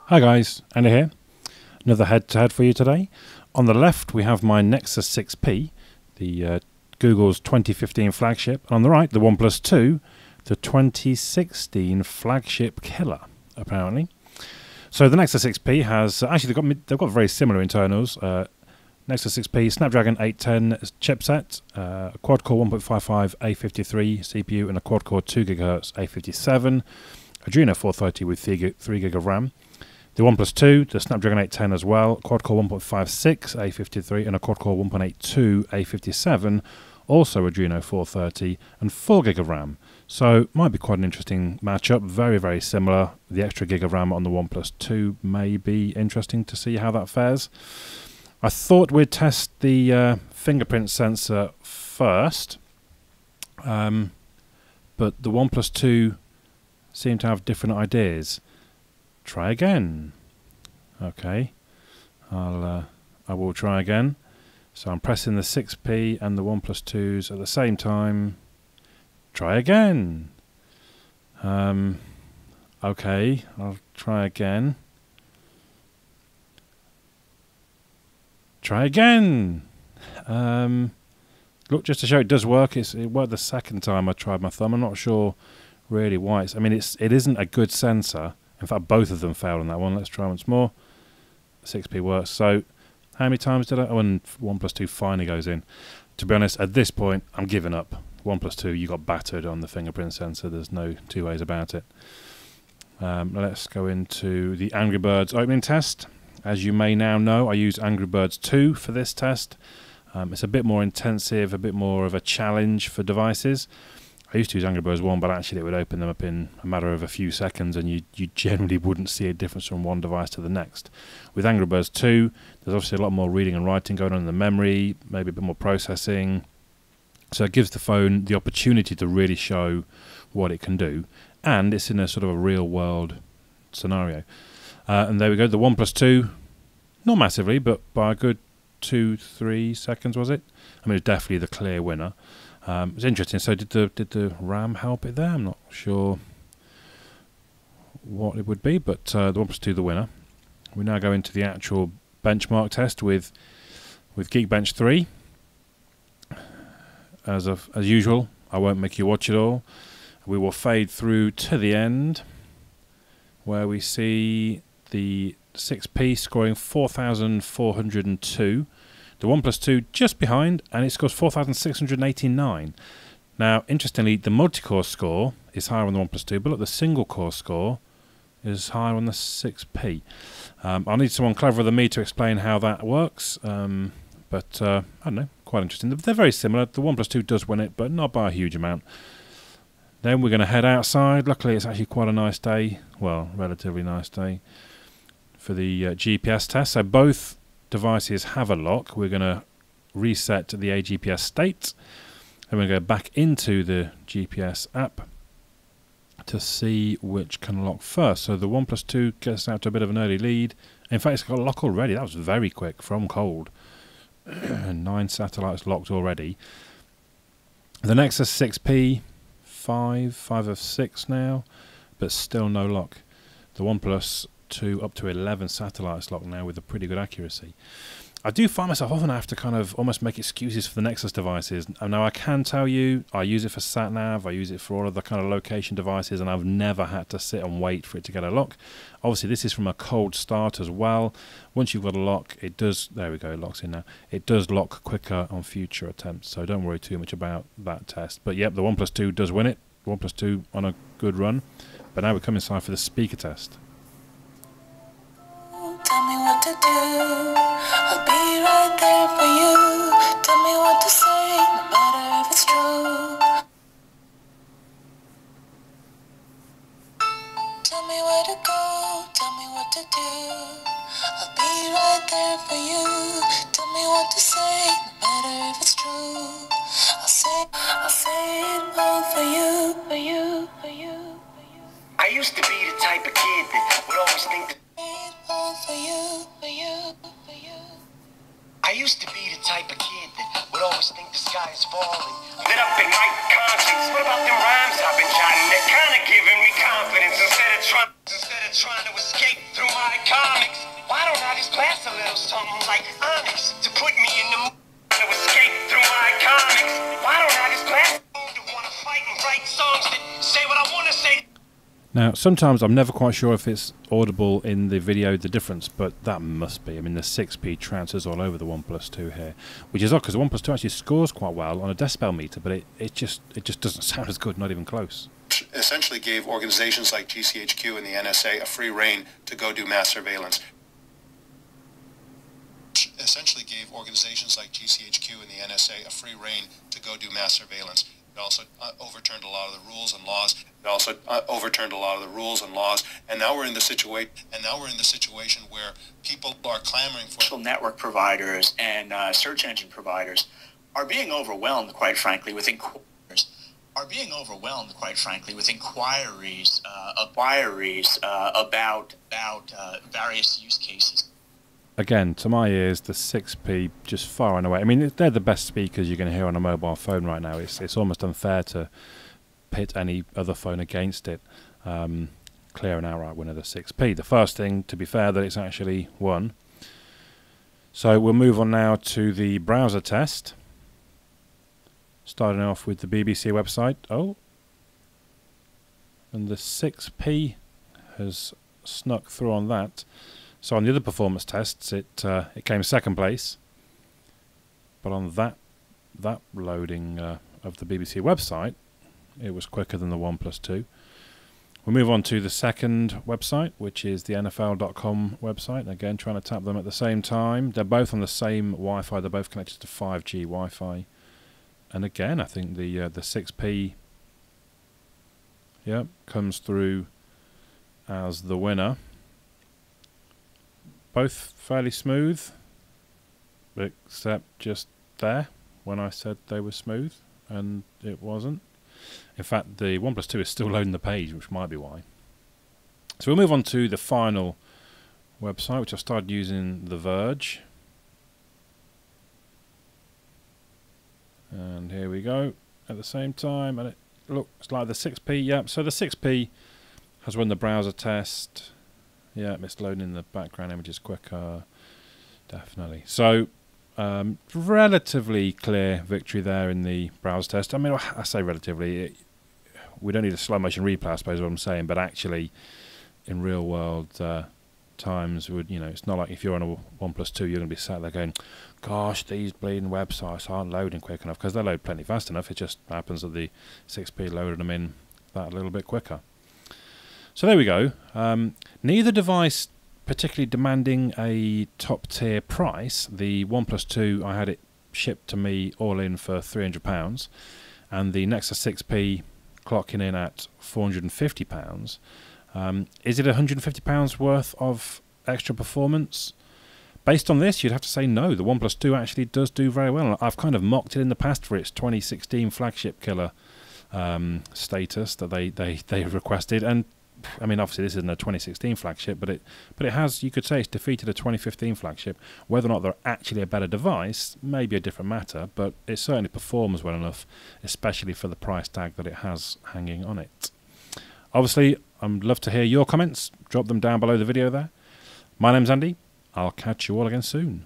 Hi guys, Andy here. Another head-to-head for you today. On the left we have my Nexus 6P, the Google's 2015 flagship. And on the right, the OnePlus 2, the 2016 flagship killer, apparently. So the Nexus 6P has, actually they've got very similar internals. Nexus 6P Snapdragon 810 chipset, a quad-core 1.55 A53 CPU and a quad-core 2 GHz A57, Adreno 430 with 3 gig of RAM. The OnePlus 2, the Snapdragon 810 as well, quad-core 1.56 A53 and a quad-core 1.82 A57, also Adreno 430 and 4 gig of RAM. So might be quite an interesting matchup, very, very similar. The extra gig of RAM on the OnePlus 2 may be interesting to see how that fares. I thought we'd test the fingerprint sensor first, but the OnePlus 2 seemed to have different ideas. Try again. Okay, I will try again. So I'm pressing the 6P and the OnePlus 2s at the same time. Try again. Okay, I'll try again. Try again. Look, just to show it does work. It worked the second time I tried my thumb. I'm not sure really why. It isn't a good sensor. In fact, both of them failed on that one. Let's try once more. 6P works. So, how many times did I? Oh, and OnePlus 2 finally goes in. To be honest, at this point, I'm giving up. OnePlus 2, you got battered on the fingerprint sensor. There's no two ways about it. Let's go into the Angry Birds opening test. As you may now know, I use Angry Birds 2 for this test. It's a bit more intensive, a bit more of a challenge for devices. I used to use Angry Birds 1, but actually it would open them up in a matter of a few seconds, and you generally wouldn't see a difference from one device to the next. With Angry Birds 2, there's obviously a lot more reading and writing going on in the memory, maybe a bit more processing. So it gives the phone the opportunity to really show what it can do, and it's in a sort of a real-world scenario. And there we go, the OnePlus 2, not massively, but by a good 2-3 seconds, was it? I mean, it's definitely the clear winner. It's interesting. So did the RAM help it there? I'm not sure what it would be, but the OnePlus 2 the winner. We now go into the actual benchmark test with Geekbench 3. As usual, I won't make you watch it all. We will fade through to the end, where we see the 6P scoring 4,402. The OnePlus 2 just behind, and it scores 4,689. Now, interestingly, the multi-core score is higher on the OnePlus 2, but look, the single-core score is higher on the 6P. I'll need someone cleverer than me to explain how that works, but I don't know, quite interesting. They're very similar. The OnePlus 2 does win it, but not by a huge amount. Then we're going to head outside. Luckily, it's actually quite a nice day. Well, relatively nice day for the GPS test. So both devices have a lock. We're going to reset the AGPS state, and we're going to go back into the GPS app to see which can lock first. So the OnePlus 2 gets out to a bit of an early lead. In fact, it's got a lock already. That was very quick from cold. 9 satellites locked already. The Nexus 6P, 5 of 6 now, but still no lock. The OnePlus 2 up to 11 satellites locked now with a pretty good accuracy. I do find myself often have to kind of almost make excuses for the Nexus devices. Now I can tell you, I use it for sat-nav, I use it for all of the kind of location devices, and I've never had to sit and wait for it to get a lock. Obviously this is from a cold start as well. Once you've got a lock, it does, there we go, it locks in now. It does lock quicker on future attempts, so don't worry too much about that test. But yep, the OnePlus 2 does win it. OnePlus 2 on a good run. But now we come inside for the speaker test. Tell me what to do, I'll be right there for you. Tell me what to say, no matter if it's true. Tell me where to go, tell me what to do. I'll be right there for you. Tell me what to say, no matter if it's true. I'll say it all for you, for you, for you, for you. I used to be the type of kid that would always think that For you, for you, for you. I used to be the type of kid that would always think the sky is falling. Lit up in my conscience. What about them rhymes I've been jotting? They're kind of giving me confidence instead of trying to escape through my comics. Why don't I just blast a little something like Onyx to put me in the mood to escape through my comics? Why don't I just blast to want to fight and write songs that say what I want to say? Now, sometimes I'm never quite sure if it's audible in the video, the difference, but that must be. I mean, the 6p transfers all over the OnePlus 2 here, which is odd because the OnePlus 2 actually scores quite well on a decibel meter, but it just doesn't sound as good, not even close. Essentially gave organizations like GCHQ and the NSA a free rein to go do mass surveillance. Essentially gave organizations like GCHQ and the NSA a free rein to go do mass surveillance. It also overturned a lot of the rules and laws. And now we're in the situation where people are clamoring for social network providers and search engine providers are being overwhelmed, quite frankly, with inquiries. About various use cases. Again, to my ears, the 6p just far and away. I mean, they're the best speakers you're going to hear on a mobile phone right now. It's almost unfair to pit any other phone against it. Clear an outright winner, the 6p. The first thing, to be fair, that it's actually won. So we'll move on now to the browser test. Starting off with the BBC website. Oh, and the 6p has snuck through on that. So on the other performance tests, it came second place, but on that loading of the BBC website, it was quicker than the OnePlus 2. We'll move on to the second website, which is the NFL.com website. Again, trying to tap them at the same time. They're both on the same Wi-Fi. They're both connected to 5G Wi-Fi. And again, I think the 6p, comes through as the winner. Both fairly smooth, except just there when I said they were smooth, and it wasn't. In fact, the OnePlus 2 is still loading the page, which might be why. So we'll move on to the final website, which I started using, The Verge. And here we go at the same time, and it looks like the 6p. Yeah, so the 6p has run the browser test. Yeah, it's loading the background images quicker, definitely. So, relatively clear victory there in the browser test. I mean, I say relatively. We don't need a slow motion replay, I suppose, is what I'm saying. But actually, in real world times, it's not like if you're on a OnePlus 2, you're going to be sat there going, "Gosh, these bleeding websites aren't loading quick enough," because they load plenty fast enough. It just happens that the 6p loaded them in that a little bit quicker. So there we go. Neither device particularly demanding a top-tier price. The OnePlus 2, I had it shipped to me all in for £300, and the Nexus 6p clocking in at £450. Is it £150 worth of extra performance? Based on this, you'd have to say no. The OnePlus 2 actually does do very well. I've kind of mocked it in the past for its 2016 flagship killer status that they requested, and I mean, obviously this isn't a 2016 flagship, but it has, you could say, it's defeated a 2015 flagship. Whether or not they're actually a better device may be a different matter, but it certainly performs well enough, especially for the price tag that it has hanging on it. Obviously, I'd love to hear your comments. Drop them down below the video there. My name's Andy. I'll catch you all again soon.